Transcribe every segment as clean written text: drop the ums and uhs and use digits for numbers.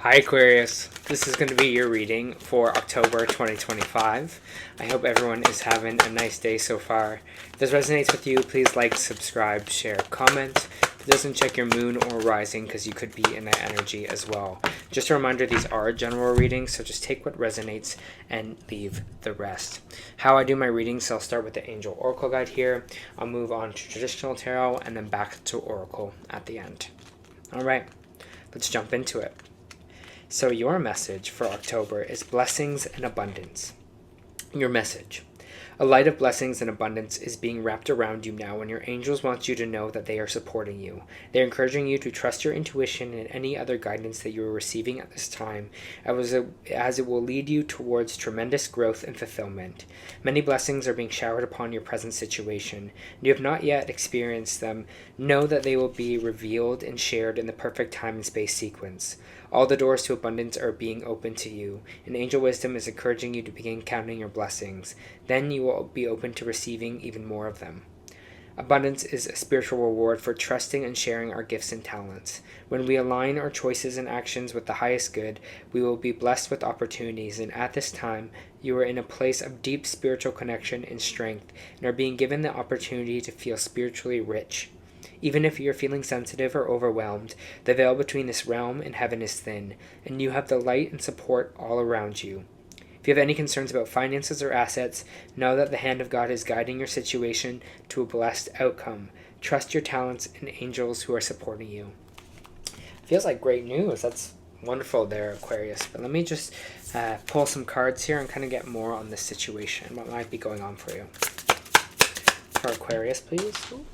Hi Aquarius, this is going to be your reading for October 2025. I hope everyone is having a nice day so far. If this resonates with you, please like, subscribe, share, comment. If it doesn't, check your moon or rising because you could be in that energy as well. Just a reminder, these are general readings, so just take what resonates and leave the rest. How I do my readings, so I'll start with the Angel Oracle Guide here. I'll move on to Traditional Tarot and then back to Oracle at the end. Alright, let's jump into it. So your message for October is blessings and abundance. Your message. A light of blessings and abundance is being wrapped around you now, and your angels want you to know that they are supporting you. They're encouraging you to trust your intuition and any other guidance that you are receiving at this time, as it will lead you towards tremendous growth and fulfillment. Many blessings are being showered upon your present situation. You have not yet experienced them. Know that they will be revealed and shared in the perfect time and space sequence. All the doors to abundance are being opened to you, and angel wisdom is encouraging you to begin counting your blessings. Then you will be open to receiving even more of them. Abundance is a spiritual reward for trusting and sharing our gifts and talents. When we align our choices and actions with the highest good, we will be blessed with opportunities, and at this time, you are in a place of deep spiritual connection and strength, and are being given the opportunity to feel spiritually rich. Even if you're feeling sensitive or overwhelmed, the veil between this realm and heaven is thin, and you have the light and support all around you. If you have any concerns about finances or assets, know that the hand of God is guiding your situation to a blessed outcome. Trust your talents and angels who are supporting you. Feels like great news. That's wonderful there, Aquarius. But let me just pull some cards here and kind of get more on this situation. What might be going on for you? For Aquarius, please. Ooh.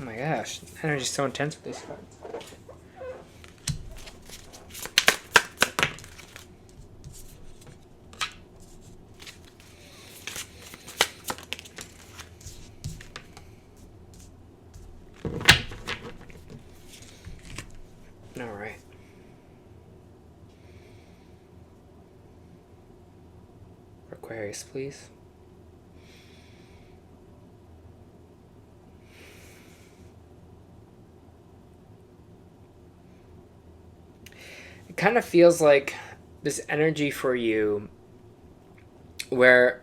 Oh my gosh, energy's so intense with these cards. All right. Aquarius, please. It kind of feels like this energy for you where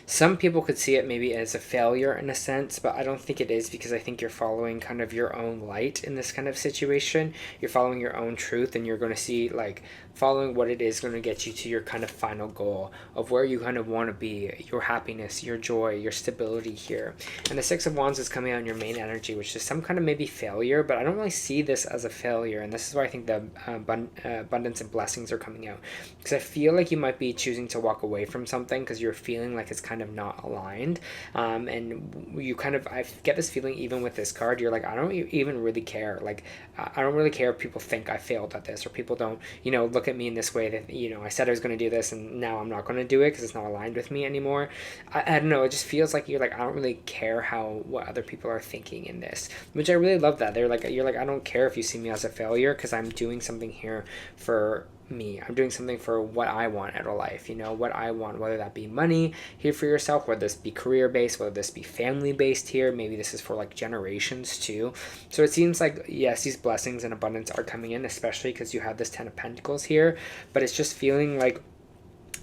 some people could see it maybe as a failure in a sense, but I don't think it is, because I think you're following kind of your own light in this kind of situation. You're following your own truth, and you're going to see, like, following what it is going to get you to your kind of final goal of where you kind of want to be, your happiness, your joy, your stability here. And the Six of Wands is coming out in your main energy, which is some kind of maybe failure, but I don't really see this as a failure. And this is why I think the abundance and blessings are coming out, because I feel like you might be choosing to walk away from something because you're feeling like it's kind of not aligned, and you kind of, I get this feeling even with this card, you're like, I don't even really care, like I don't really care if people think I failed at this, or people don't, look at me in this way that, I said I was going to do this and now I'm not going to do it because it's not aligned with me anymore. I don't know, it just feels like you're like, I don't really care what other people are thinking in this, which I really love that. You're like, I don't care if you see me as a failure, because I'm doing something here for me. I'm doing something for what I want out of life, what I want, whether that be money here for yourself, whether this be career based, whether this be family based here, maybe this is for like generations too. So it seems like, yes, these blessings and abundance are coming in, especially because you have this 10 of Pentacles here, but it's just feeling like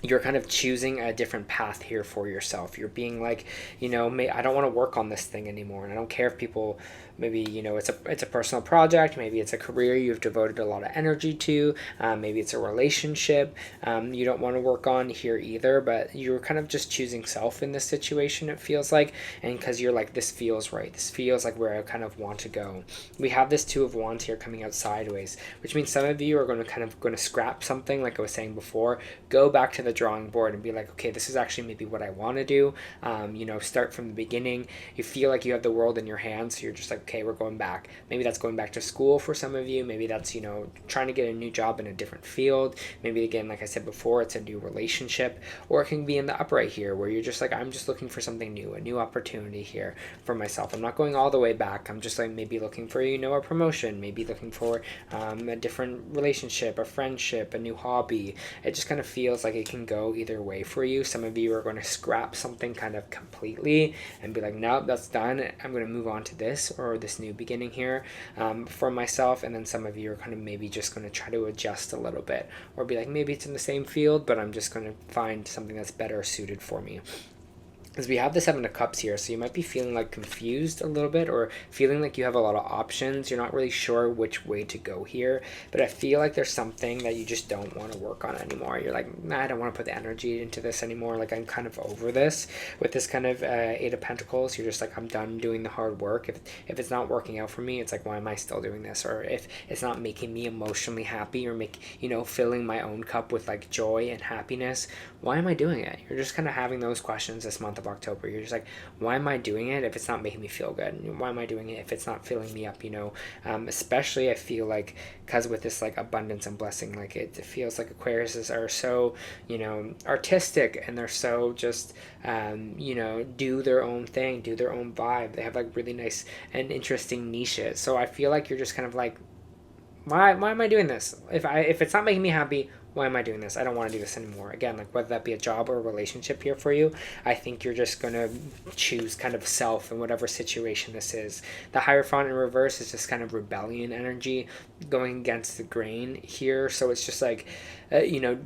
you're kind of choosing a different path here for yourself. You're being like, I don't want to work on this thing anymore, and I don't care if people, maybe, it's a personal project, maybe it's a career you've devoted a lot of energy to, maybe it's a relationship you don't want to work on here either, but you're kind of just choosing self in this situation, it feels like, and because you're like, this feels right, this feels like where I kind of want to go. We have this Two of Wands here coming out sideways, which means some of you are going to scrap something, like I was saying before, go back to the the drawing board and be like, okay, this is actually maybe what I want to do. You know, start from the beginning. You feel like you have the world in your hands, so you're just like, okay, we're going back. Maybe that's going back to school for some of you. Maybe that's, you know, trying to get a new job in a different field. Maybe, again, like I said before, it's a new relationship. Or it can be in the upright here, where you're just like, I'm just looking for something new, a new opportunity here for myself. I'm not going all the way back. I'm just like maybe looking for, you know, a promotion, maybe looking for a different relationship, a friendship, a new hobby. It just kind of feels like it can go either way for you. Some of you are going to scrap something kind of completely and be like, nope, that's done. I'm going to move on to this or this new beginning here for myself. And then some of you are kind of maybe just going to try to adjust a little bit, or be like, maybe it's in the same field, but I'm just going to find something that's better suited for me. As we have the Seven of Cups here, so you might be feeling like confused a little bit, or feeling like you have a lot of options. You're not really sure which way to go here, but I feel like there's something that you just don't want to work on anymore. You're like, nah, I don't want to put the energy into this anymore. Like, I'm kind of over this. With this kind of Eight of Pentacles, you're just like, I'm done doing the hard work. If it's not working out for me, it's like, why am I still doing this? Or if it's not making me emotionally happy, or filling my own cup with like joy and happiness, why am I doing it? You're just kind of having those questions this month of October. You're just like, why am I doing it if it's not making me feel good? Why am I doing it if it's not filling me up? Especially I feel like, because with this like abundance and blessing, like it feels like Aquariuses are so, artistic, and they're so just do their own thing, do their own vibe. They have like really nice and interesting niches. So I feel like you're just kind of like, why am I doing this? If it's not making me happy, why am I doing this? I don't want to do this anymore. Again, like whether that be a job or a relationship here for you, I think you're just going to choose kind of self in whatever situation this is. The Hierophant in reverse is just kind of rebellion energy, going against the grain here. So it's just like,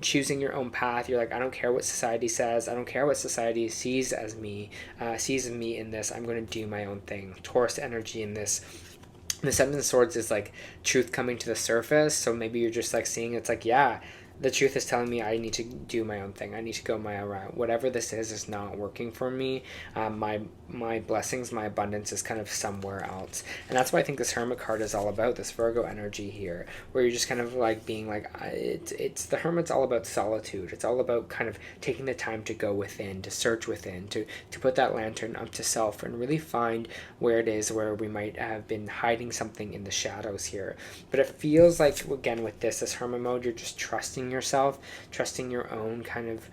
choosing your own path. You're like, I don't care what society says. I don't care what society sees of me in this. I'm going to do my own thing. Taurus energy in this. The Seven of Swords is like truth coming to the surface. So maybe you're just like seeing, it's like, yeah, the truth is telling me I need to do my own thing. I need to go my own route. Whatever this is not working for me. My blessings, my abundance is kind of somewhere else. And that's why I think this Hermit card is all about, this Virgo energy here, where you're just kind of like being like, it's the Hermit's all about solitude. It's all about kind of taking the time to go within, to search within, to put that lantern up to self and really find where it is, where we might have been hiding something in the shadows here. But it feels like, again, with this Hermit mode, you're just trusting yourself, trusting your own kind of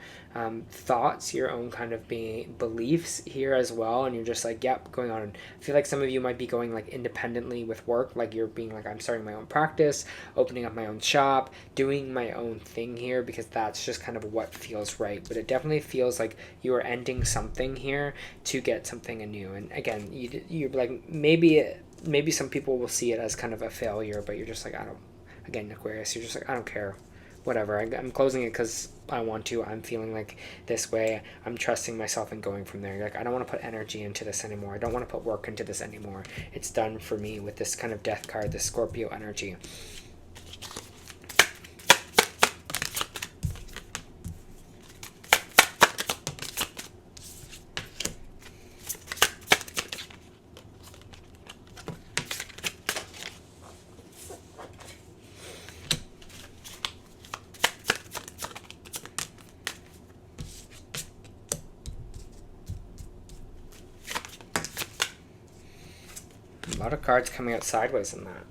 thoughts, your own kind of beliefs here as well. And you're just like, yep, going on. I feel like some of you might be going like independently with work, like you're being like, I'm starting my own practice, opening up my own shop, doing my own thing here, because that's just kind of what feels right. But it definitely feels like you are ending something here to get something anew. And again, you're like, maybe some people will see it as kind of a failure, but you're just like, Aquarius, you're just like, I don't care. Whatever, I'm closing it because I want to. I'm feeling like this way. I'm trusting myself and going from there. Like, I don't want to put energy into this anymore. I don't want to put work into this anymore. It's done for me with this kind of death card, this Scorpio energy. A lot of cards coming out sideways in that.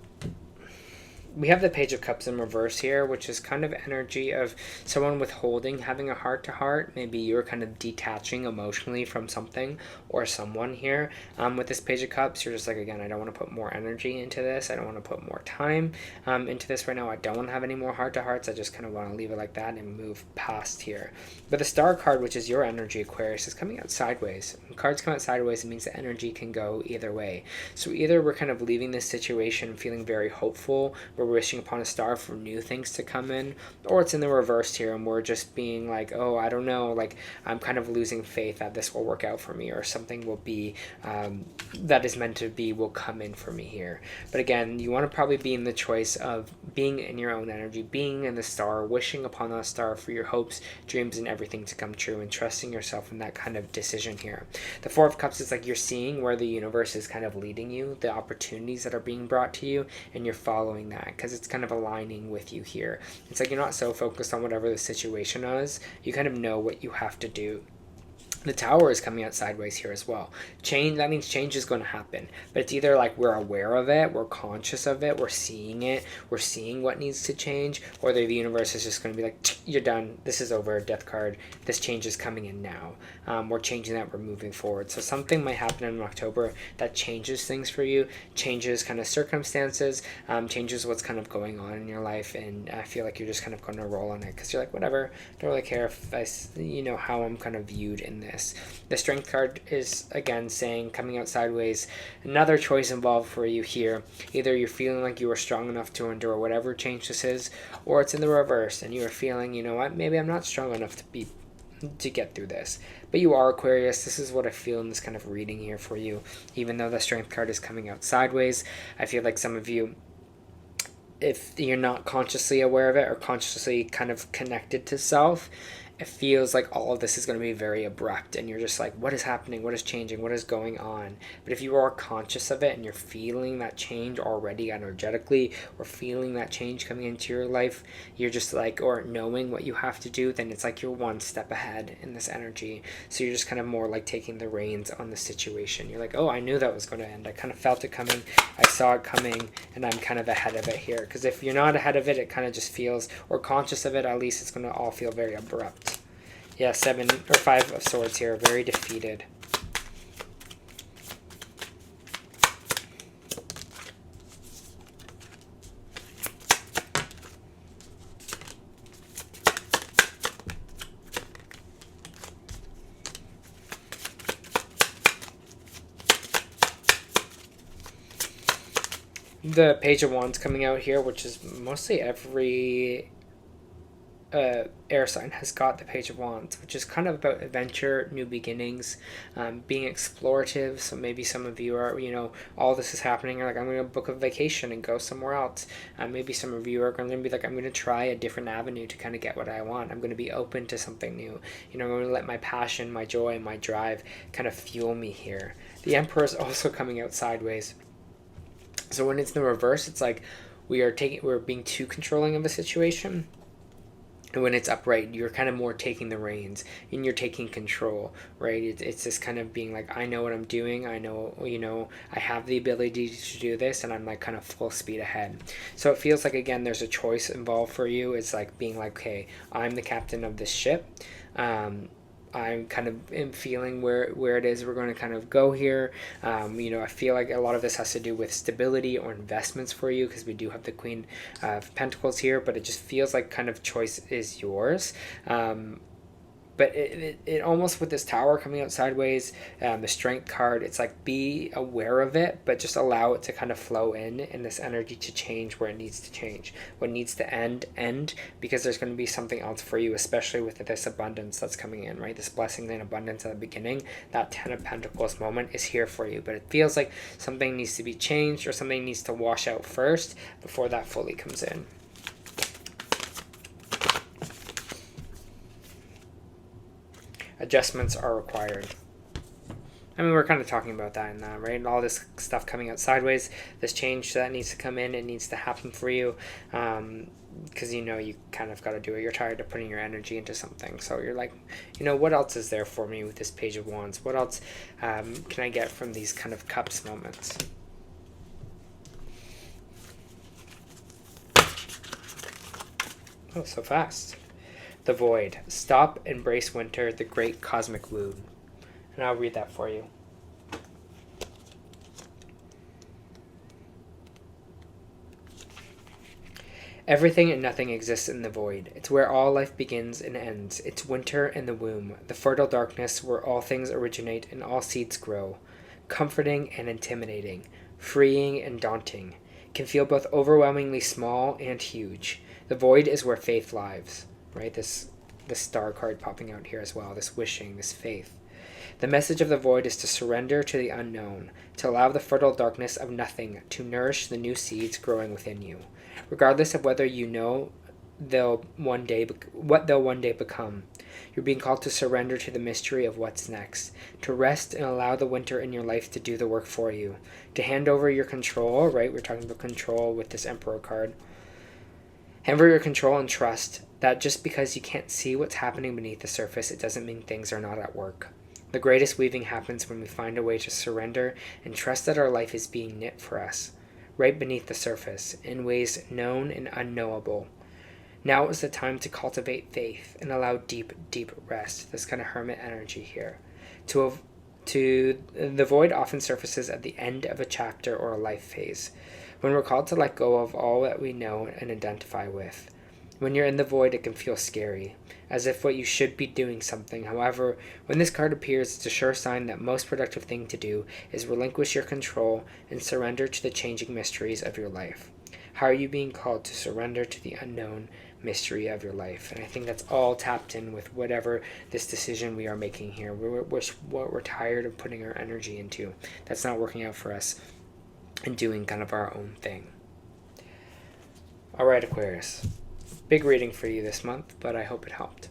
We have the Page of Cups in reverse here, which is kind of energy of someone withholding, having a heart-to-heart. Maybe you're kind of detaching emotionally from something or someone here. With this Page of Cups, you're just like, again, I don't want to put more energy into this. I don't want to put more time into this right now. I don't want to have any more heart-to-hearts. I just kind of want to leave it like that and move past here. But the Star card, which is your energy, Aquarius, is coming out sideways. When cards come out sideways, it means the energy can go either way. So either we're kind of leaving this situation feeling very hopeful, we're wishing upon a star for new things to come in, or it's in the reverse here and we're just being like, oh, I don't know, like I'm kind of losing faith that this will work out for me, or something will be that is meant to be will come in for me here. But again, you want to probably be in the choice of being in your own energy, being in the star, wishing upon that star for your hopes, dreams, and everything to come true, and trusting yourself in that kind of decision here. The Four of Cups is like you're seeing where the universe is kind of leading you, the opportunities that are being brought to you, and you're following that. that, because it's kind of aligning with you here. It's like you're not so focused on whatever the situation is. You kind of know what you have to do. The Tower is coming out sideways here as well. Change, that means change is going to happen. But it's either like we're aware of it, we're conscious of it, we're seeing what needs to change, or the universe is just going to be like, you're done, this is over, death card, this change is coming in now. We're changing that, we're moving forward. So something might happen in October that changes things for you, changes kind of circumstances, changes what's kind of going on in your life, and I feel like you're just kind of going to roll on it, because you're like, whatever, don't really care if I, how I'm kind of viewed in this. The Strength card is again saying, coming out sideways, another choice involved for you here. Either you're feeling like you are strong enough to endure whatever change this is, or it's in the reverse and you are feeling, you know what, maybe I'm not strong enough to get through this. But you are, Aquarius. This is what I feel in this kind of reading here for you. Even though the Strength card is coming out sideways, I feel like some of you, if you're not consciously aware of it or consciously kind of connected to self, it feels like all of this is going to be very abrupt and you're just like, what is happening, what is changing, what is going on? But if you are conscious of it and you're feeling that change already energetically, or feeling that change coming into your life, you're just like, or knowing what you have to do, then it's like you're one step ahead in this energy. So you're just kind of more like taking the reins on the situation. You're like, oh, I knew that was going to end, I kind of felt it coming, I saw it coming, and I'm kind of ahead of it here. Because if you're not ahead of it, it kind of just feels, or conscious of it at least, it's going to all feel very abrupt. Yeah, 7 or 5 of Swords here, very defeated. The Page of Wands coming out here, which is mostly every air sign has got the Page of Wands, which is kind of about adventure, new beginnings, being explorative. So maybe some of you are, all this is happening, you're like, I'm going to book a vacation and go somewhere else. Maybe some of you are going to be like, I'm going to try a different avenue to kind of get what I want. I'm going to be open to something new. I'm going to let my passion, my joy, and my drive kind of fuel me here. The Emperor is also coming out sideways. So when it's in the reverse, it's like we're being too controlling of a situation. And when it's upright, you're kind of more taking the reins and you're taking control, right? It's this kind of being like, I know what I'm doing. I know, I have the ability to do this, and I'm like kind of full speed ahead. So it feels like, again, there's a choice involved for you. It's like being like, okay, I'm the captain of this ship. I'm kind of feeling where it is we're going to kind of go here. I feel like a lot of this has to do with stability or investments for you, because we do have the Queen of Pentacles here, but it just feels like kind of choice is yours. But it almost, with this Tower coming out sideways, the Strength card, it's like be aware of it, but just allow it to kind of flow in this energy to change where it needs to change. What needs to end, because there's going to be something else for you, especially with this abundance that's coming in, right? This blessing and abundance at the beginning, that 10 of Pentacles moment is here for you. But it feels like something needs to be changed, or something needs to wash out first before that fully comes in. Adjustments are required. I mean, we're kind of talking about that in that, right? And all this stuff coming out sideways, this change that needs to come in, it needs to happen for you, because you kind of got to do it. You're tired of putting your energy into something, so you're like, what else is there for me with this Page of Wands? What else can I get from these kind of cups moments? Oh, so fast. The Void. Stop, embrace winter, the great cosmic wound. And I'll read that for you. Everything and nothing exists in the void. It's where all life begins and ends. It's winter in the womb, the fertile darkness where all things originate and all seeds grow. Comforting and intimidating, freeing and daunting. Can feel both overwhelmingly small and huge. The void is where faith lives. Right, this Star card popping out here as well, this wishing, this faith. The message of the void is to surrender to the unknown, to allow the fertile darkness of nothing to nourish the new seeds growing within you. Regardless of whether you know they'll one day become. You're being called to surrender to the mystery of what's next, to rest and allow the winter in your life to do the work for you, to hand over your control, right? We're talking about control with this Emperor card. Hand over your control and trust that just because you can't see what's happening beneath the surface, it doesn't mean things are not at work. The greatest weaving happens when we find a way to surrender and trust that our life is being knit for us, right beneath the surface, in ways known and unknowable. Now is the time to cultivate faith and allow deep, deep rest. This kind of hermit energy here. The void often surfaces at the end of a chapter or a life phase, when we're called to let go of all that we know and identify with. When you're in the void, it can feel scary, as if what you should be doing something. However, when this card appears, it's a sure sign that most productive thing to do is relinquish your control and surrender to the changing mysteries of your life. How are you being called to surrender to the unknown mystery of your life? And I think that's all tapped in with whatever this decision we are making here. What we're tired of putting our energy into. That's not working out for us, and doing kind of our own thing. All right, Aquarius. Big reading for you this month, but I hope it helped.